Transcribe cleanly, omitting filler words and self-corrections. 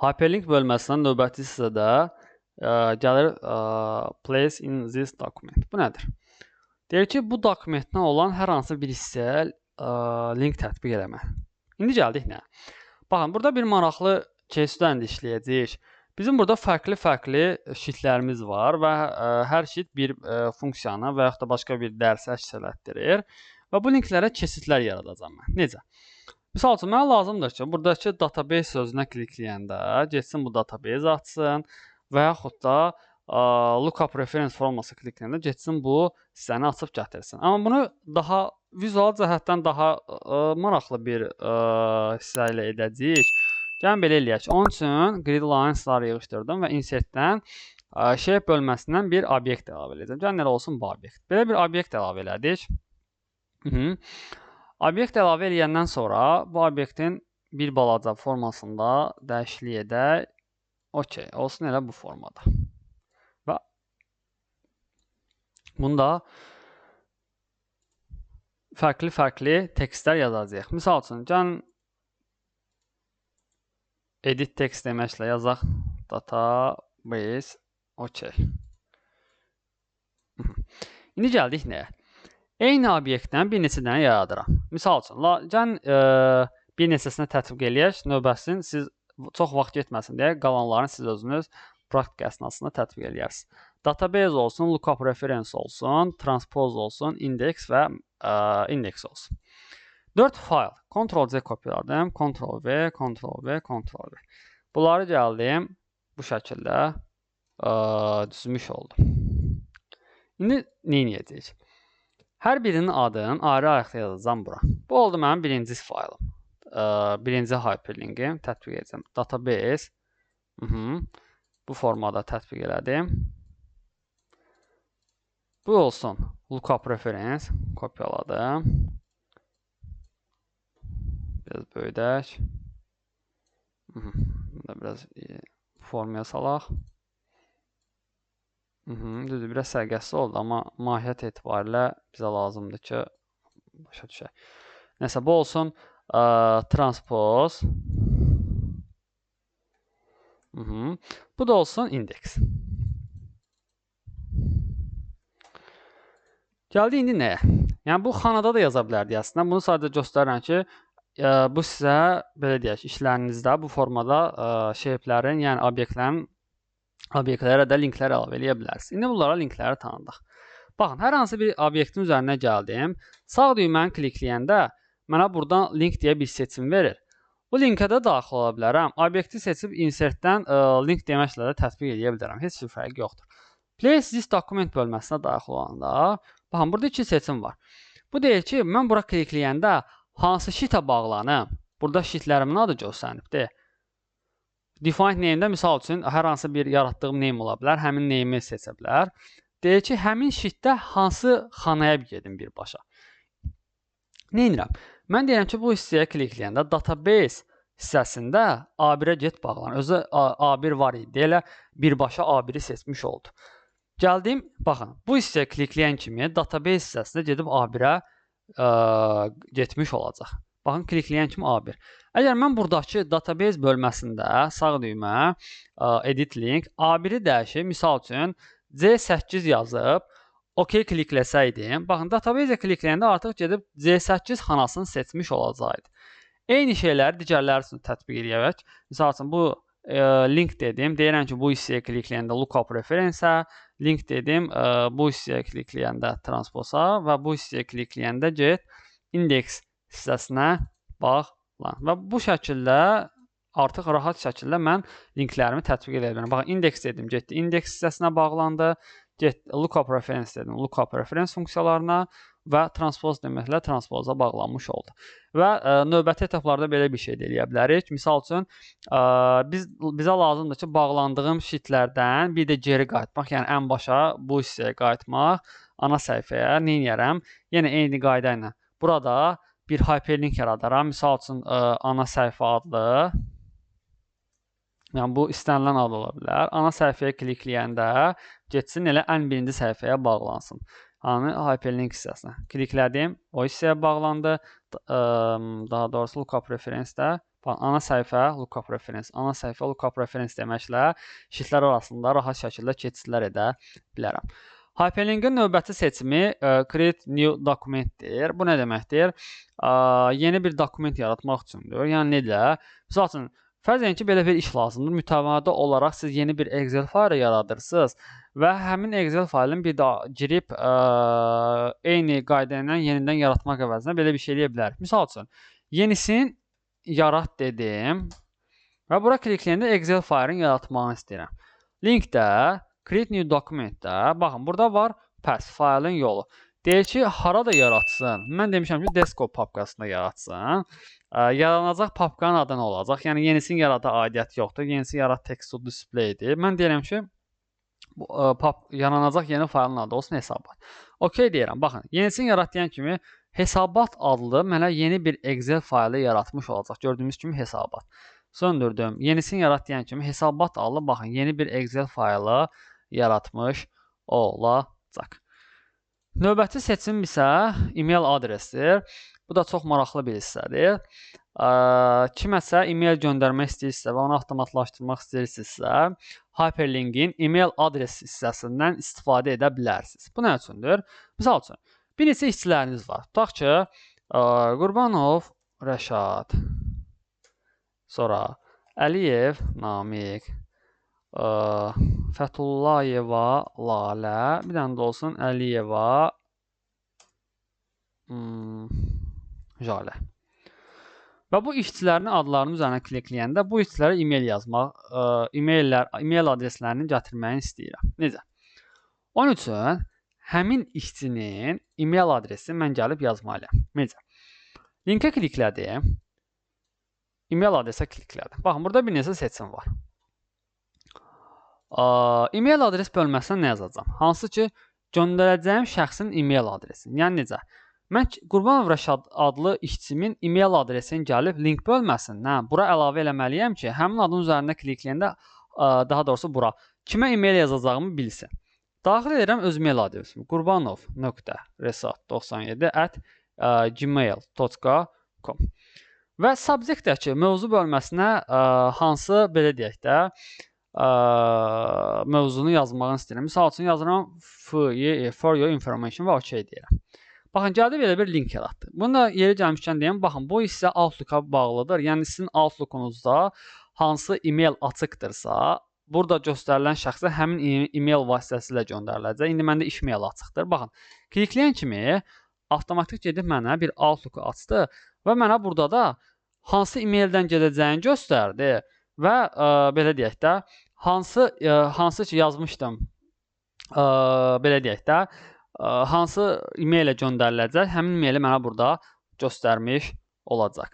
Hyperlink bölməsindən növbəti hissədə gəlir place in this document. Bu nədir? Deyir ki, bu dokumentdən olan hər hansı bir hissəyə link tətbiq eləmək. İndi gəldik nə? Baxın, burada bir maraqlı case üzərində işləyəcəyik. Bizim burada fərqli sheetlərimiz var və hər sheet bir funksiyanı və yaxud da başqa bir dərsi əks etdirir və bu linklərə keçidlər yaradacağam mən. Necə? Misal üçün, mənə lazımdır ki, buradakı database sözünə klikləyəndə getsin bu database açsın və yaxud da lookup reference forması klikləyəndə getsin bu hissəni açıb gətirsin. Amma bunu daha vizual cəhətdən daha maraqlı bir hissə ilə edəcəyik. Gəlin belə eləyək. Onun üçün grid lines'ları yığışdırdım və insertdən shape bölməsindən bir obyekt əlavə edəcəm. Gəlin nələ olsun bu obyekt. Belə bir obyekt əlavə elədik. Obyekt əlavə eləyəndən sonra bu obyektin bir balaca formasında dəyişiklik edək. Okey, olsun elə bu formada. Və bunda fərqli tekstlər yazacağıq. Misal üçün, gəlin edit text deməklə yazaq database, okey. İndi gəldik nəyə? Eyni obyektdən bir neçə dənə yaradıram. Misal üçün, gəlin bir neçəsinə tətbiq eləyək, növbəsini siz çox vaxt getməsin deyə qalanlarını siz özünüz praktika əsnasında tətbiq eləyərsiniz. Database olsun, lookup reference olsun, transpose olsun, index və index olsun. 4 fayl. Ctrl-C kopyaladım. Ctrl-V, Ctrl-V, Ctrl-V. Bunları gəldim. Bu şəkildə düzmüş oldum. İndi nə edəcəyik? Hər birinin adını ayrı-ayrı yazacağım bura. Bu oldu mənim birinci faylım. Birinci hyperlinkim. Tətbiq edəcəm. Database. Bu formada tətbiq elədim. Bu olsun. Lookup reference. Kopyaladım. Biraz böyüdək. Bunda biraz formaya salaq. Düzdür, biraz sərgəsiz oldu, amma mahiyyət etibarilə bizə lazımdır ki, başa düşək. Nəsə, bu olsun transpose. Bu da olsun index. Gəldi indi nəyə? Yəni, bu xanada da yaza bilərdik əslində. Bunu sadəcə göstərirəm ki, bu sizə, belə deyək, işlərinizdə bu formada shape'lərin, yəni obyektlərə də linklər əlavə eləyə bilərsiniz. İndi bunlara linkləri tanıdıq. Baxın, hər hansı bir obyektin üzərinə gəldim. Sağ düyməni klikləyəndə mənə buradan link deyə bir seçim verir. Bu linkə də daxil ola bilərəm. Obyekti seçib insertdən link deməklə də tətbiq eləyə bilərəm. Heç bir fərqi yoxdur. Place this document bölməsinə daxil olanda, baxın, burada iki seçim var. Bu deyir ki, mən bura klikləyəndə hansı sheetə bağlanım? Burada sheetlərimin adı göstərilibdir. Defined name-də misal üçün hər hansı bir yaratdığım name ola bilər, həmin name-i seçə bilər. Deyir ki, həmin sheetdə hansı xanaya gedim birbaşa. Nə edirəm? Mən deyirəm ki, bu hissəyə klikləyəndə database hissəsində A1-ə get bağlan. Özü A1 var idi, elə birbaşa A1-i seçmiş oldu. Gəldim, baxın, bu hissəyə klikləyən kimi database hissəsində gedib A1-ə getmiş olacaq. Baxın, klikləyən kimi A1. Əgər mən buradakı database bölməsində sağ düymə edit link A1-i dəyişib, misal üçün C8 yazıb OK klikləsəydim, baxın, database-ə klikləyəndə artıq gedib C8 xanasını seçmiş olacaqdı. Eyni şeyləri digərləri üçün tətbiq edək. Misal üçün, bu link dedim, deyirəm ki, bu hissəyə klikləyəndə lookup reference-ə, link dedim, bu hissəyə klikləyəndə transpose-a və bu hissəyə klikləyəndə get index hissəsinə bağlan. Və bu şəkildə artıq rahat şəkildə mən linklərimi tətbiq edə bilirəm. Baxın, index dedim, getdi index hissəsinə bağlandı, get lookup reference dedim, lookup reference funksiyalarına və transpose deməklə transpose-a bağlanmış oldu. Və növbəti etaplarda belə bir şey də eləyə bilərik. Misal üçün, bizə lazımdır ki, bağlandığım sheetlərdən bir də geri qayıtmaq, yəni ən başa bu hissəyə qayıtmaq, ana səhifəyə nə edərəm? Yenə eyni qayda ilə burada bir hyperlink yaradaram. Misal üçün, ana səhifə adlı, yəni bu istənilən ad ola bilər. Ana səhifəyə klikləyəndə getsin elə ən birinci səhifəyə bağlansın. Hani hyperlink hissəsinə. Kliklədim, o hissəyə bağlandı. Daha doğrusu lookup reference-də Ana səhifə lookup reference, ana səhifə lookup reference deməklə şitlər arasında rahat şəkildə keçidlər edə bilərəm. Hyperlink'in növbəti seçimi create new documentdir. Bu nə deməkdir? Yeni bir dokument yaratmaq üçündür. Yəni necə? Məsəl üçün, fərz edin ki, belə bir iş lazımdır. Mütəmadi olaraq siz yeni bir Excel faylı yaradırsınız və həmin Excel faylın bir daha girib eyni qayda ilə yenidən yaratmaq əvəzinə belə bir şey eləyə bilərik. Misal üçün, yenisini yarat dedim və bura klikləyəndə Excel faylını yaratmağını istəyirəm. Linkdə, create new documentdə, baxın, burada var path, faylın yolu. Deyir ki, harada yaratsın? Mən demişəm ki, desktop papkasında yaratsın. Yaranacaq papkanın adı nə olacaq? Yəni, yenisini yarada aidiyyəti yoxdur. Yenisini yarat text to display'dir. Mən deyirəm ki, yaranacaq yeni faylın adı olsun hesabat. OK deyirəm. Baxın, yenisini yarat deyən kimi hesabat adlı mənə yeni bir Excel faylı yaratmış olacaq. Gördüyümüz kimi hesabat. Söndürdüm. Yenisini yarat deyən kimi hesabat adlı, baxın, yeni bir Excel faylı yaratmış olacaq. Növbəti seçim isə email adresdir. Bu da çox maraqlı bir hissədir. Kiməsə email göndərmək istəyirsə və onu avtomatlaşdırmaq istəyirsinizsə, Hyperlink'in email adres hissəsindən istifadə edə bilərsiniz. Bu nə üçündür? Misal üçün, bir neçə işçiləriniz var. Tutaq ki, Qurbanov Rəşad, sonra Əliyev Namiq, Fətullayeva Lalə, bir dənə də olsun Əliyeva Jalə. Və bu işçilərin adlarının üzərinə klikləyəndə bu işçilərə email yazmaq, email adreslərini gətirməyi istəyirəm. Necə? Onun üçün həmin işçinin email adresini mən gəlib yazmalıyam. Necə? Linkə kliklədim. Email adresə kliklədim. Baxın, burada bir neçə seçim var. Email adres bölməsinə nə yazacağam? Hansı ki, göndərəcəyim şəxsin email adresi. Yəni necə? Mən Qurbanov Rəşad adlı işçimin email adresini gəlib link bölməsindən bura əlavə eləməliyəm ki, həmin adın üzərində klikləyəndə, daha doğrusu bura, kimə email yazacağımı bilsin. Daxil edirəm öz email adresimi. Qurbanov.resat97@gmail.com və subjectdəki mövzu bölməsinə hansı, belə deyək də, mövzunu yazmağını istəyirəm. Misal üçün yazıram for your information və OK deyirəm. Baxın, gəldi belə bir link yaratdı. Bunu da yeri gəlmişkən deyəm, baxın, bu isə Outlook-a bağlıdır. Yəni, sizin Outlook-unuzda hansı email açıqdırsa, burada göstərilən şəxsə həmin email vasitəsilə göndəriləcək. İndi məndə iş mail açıqdır. Baxın, klikləyən kimi avtomatik gedib mənə bir Outlook-u açdı və mənə burada da hansı emaildən gedəcəyini göstərdi və belə deyək də, hansı ki yazmışdım, belə deyək də, hansı email ilə göndəriləcək, həmin emaili mənə burada göstərmiş olacaq.